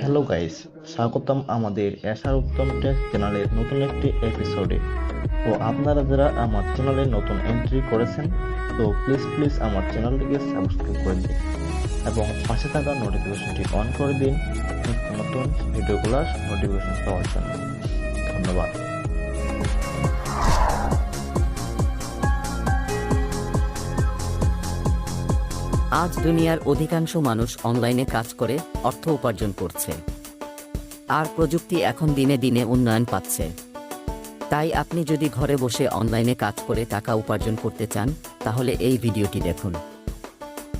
Hello guys, স্বাগতম আমাদের SR উত্তম take চ্যানেলের নতুন একটি এপিসোডে। তো আপনারা যারা আমার চ্যানেলে নতুন এন্ট্রি করেছেন, তো প্লিজ আমার চ্যানেলটিকে সাবস্ক্রাইব করে দিন এবং পাশে থাকা নোটিফিকেশনটি অন করে দিন নিত্য নতুন ভিডিওগুলোর নোটিফিকেশন পাওয়ার জন্য। ধন্যবাদ। আজ দুনিয়ার অধিকাংশ মানুষ অনলাইনে কাজ করে অর্থ উপার্জন করছে, আর প্রযুক্তি এখন দিনে দিনে উন্নয়ন পাচ্ছে। তাই আপনি যদি ঘরে বসে অনলাইনে কাজ করে টাকা উপার্জন করতে চান, তাহলে এই ভিডিওটি দেখুন।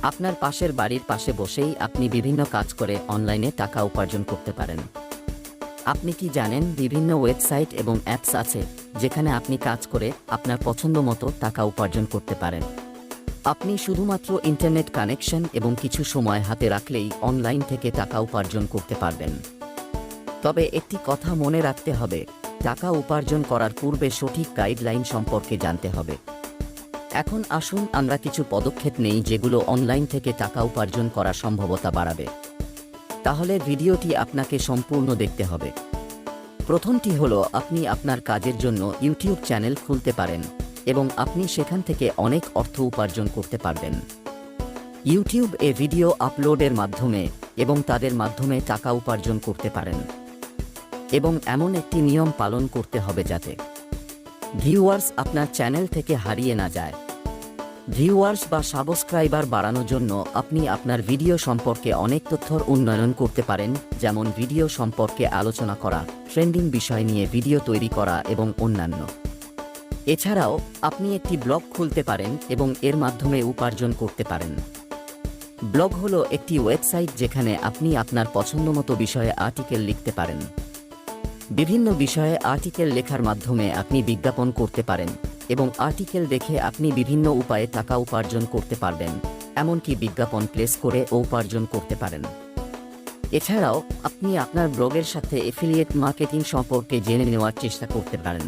আপনার পাশের বাড়ির পাশে বসেই আপনি বিভিন্ন কাজ করে অনলাইনে টাকা উপার্জন করতে পারেন। আপনি কি জানেন, বিভিন্ন ওয়েবসাইট এবং অ্যাপস আছে যেখানে আপনি কাজ করে আপনার পছন্দ মতো টাকা উপার্জন করতে পারেন। আপনি শুধুমাত্র ইন্টারনেট কানেকশন এবং কিছু সময় হাতে রাখলেই অনলাইন থেকে টাকা উপার্জন করতে পারবেন। তবে একটি কথা মনে রাখতে হবে, টাকা উপার্জন করার পূর্বে সঠিক গাইডলাইন সম্পর্কে জানতে হবে। এখন আসুন আমরা কিছু পদক্ষেপ নেই যেগুলো অনলাইন থেকে টাকা উপার্জন করার সম্ভাবনা বাড়াবে। তাহলে ভিডিওটি আপনাকে সম্পূর্ণ দেখতে হবে। প্রথমটি হলো, আপনি আপনার কাজের জন্য ইউটিউব চ্যানেল খুলতে পারেন এবং আপনি সেখান থেকে অনেক অর্থ উপার্জন করতে পারবেন। ইউটিউব ভিডিও আপলোডের মাধ্যমে এবং তাদের মাধ্যমে টাকা উপার্জন করতে পারেন, এবং এমন একটি নিয়ম পালন করতে হবে যাতে ভিউয়ার্স আপনার চ্যানেল থেকে হারিয়ে না যায়। ভিউয়ার্স বা সাবস্ক্রাইবার বাড়ানোর জন্য আপনি আপনার ভিডিও সম্পর্কে অনেক তথ্যর উন্নয়ন করতে পারেন, যেমন ভিডিও সম্পর্কে আলোচনা করা, ট্রেন্ডিং বিষয় নিয়ে ভিডিও তৈরি করা এবং অন্যান্য। এছাড়াও আপনি একটি ব্লগ খুলতে পারেন এবং এর মাধ্যমে উপার্জন করতে পারেন। ব্লগ হলো একটি ওয়েবসাইট যেখানে আপনি আপনার পছন্দমতো বিষয়ে আর্টিকেল লিখতে পারেন। বিভিন্ন বিষয়ে আর্টিকেল লেখার মাধ্যমে আপনি বিজ্ঞাপন করতে পারেন এবং আর্টিকেল দেখে আপনি বিভিন্ন উপায়ে টাকা উপার্জন করতে পারবেন, এমনকি বিজ্ঞাপন প্লেস করে উপার্জন করতে পারেন। এছাড়াও আপনি আপনার ব্লগের সাথে এফিলিয়েট মার্কেটিং সম্পর্কে জেনে নেওয়ার চেষ্টা করতে পারেন।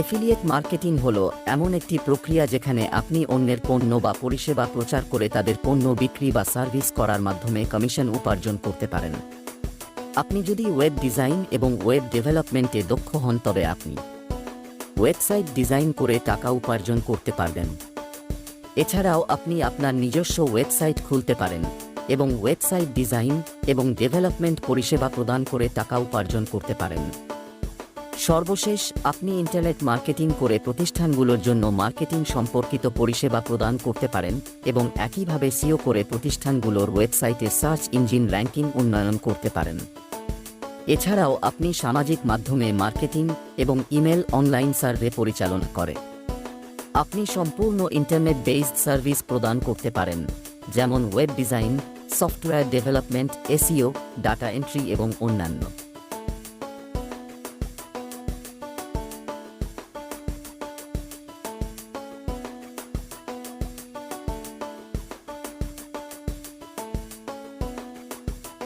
এফিলিয়েট মার্কেটিং হলো এমন একটি প্রক্রিয়া যেখানে আপনি অন্যের পণ্য বা পরিষেবা প্রচার করে তাদের পণ্য বিক্রি বা সার্ভিস করার মাধ্যমে কমিশন উপার্জন করতে পারেন। আপনি যদি ওয়েব ডিজাইন এবং ওয়েব ডেভেলপমেন্টে দক্ষ হন, তবে আপনি ওয়েবসাইট ডিজাইন করে টাকা উপার্জন করতে পারবেন। এছাড়াও আপনি আপনার নিজস্ব ওয়েবসাইট খুলতে পারেন এবং ওয়েবসাইট ডিজাইন এবং ডেভেলপমেন্ট পরিষেবা প্রদান করে টাকা উপার্জন করতে পারেন। সর্বশেষ, আপনি ইন্টারনেট মার্কেটিং করে প্রতিষ্ঠানগুলোর জন্য মার্কেটিং সম্পর্কিত পরিষেবা প্রদান করতে পারেন এবং একইভাবে সিও করে প্রতিষ্ঠানগুলোর ওয়েবসাইটে সার্চ ইঞ্জিন র্যাঙ্কিং উন্নয়ন করতে পারেন। এছাড়াও আপনি সামাজিক মাধ্যমে মার্কেটিং এবং ইমেল অনলাইন সার্ভে পরিচালনা করে আপনি সম্পূর্ণ ইন্টারনেট বেসড সার্ভিস প্রদান করতে পারেন, যেমন web design, software development, SEO, data entry এবং অন্যান্য।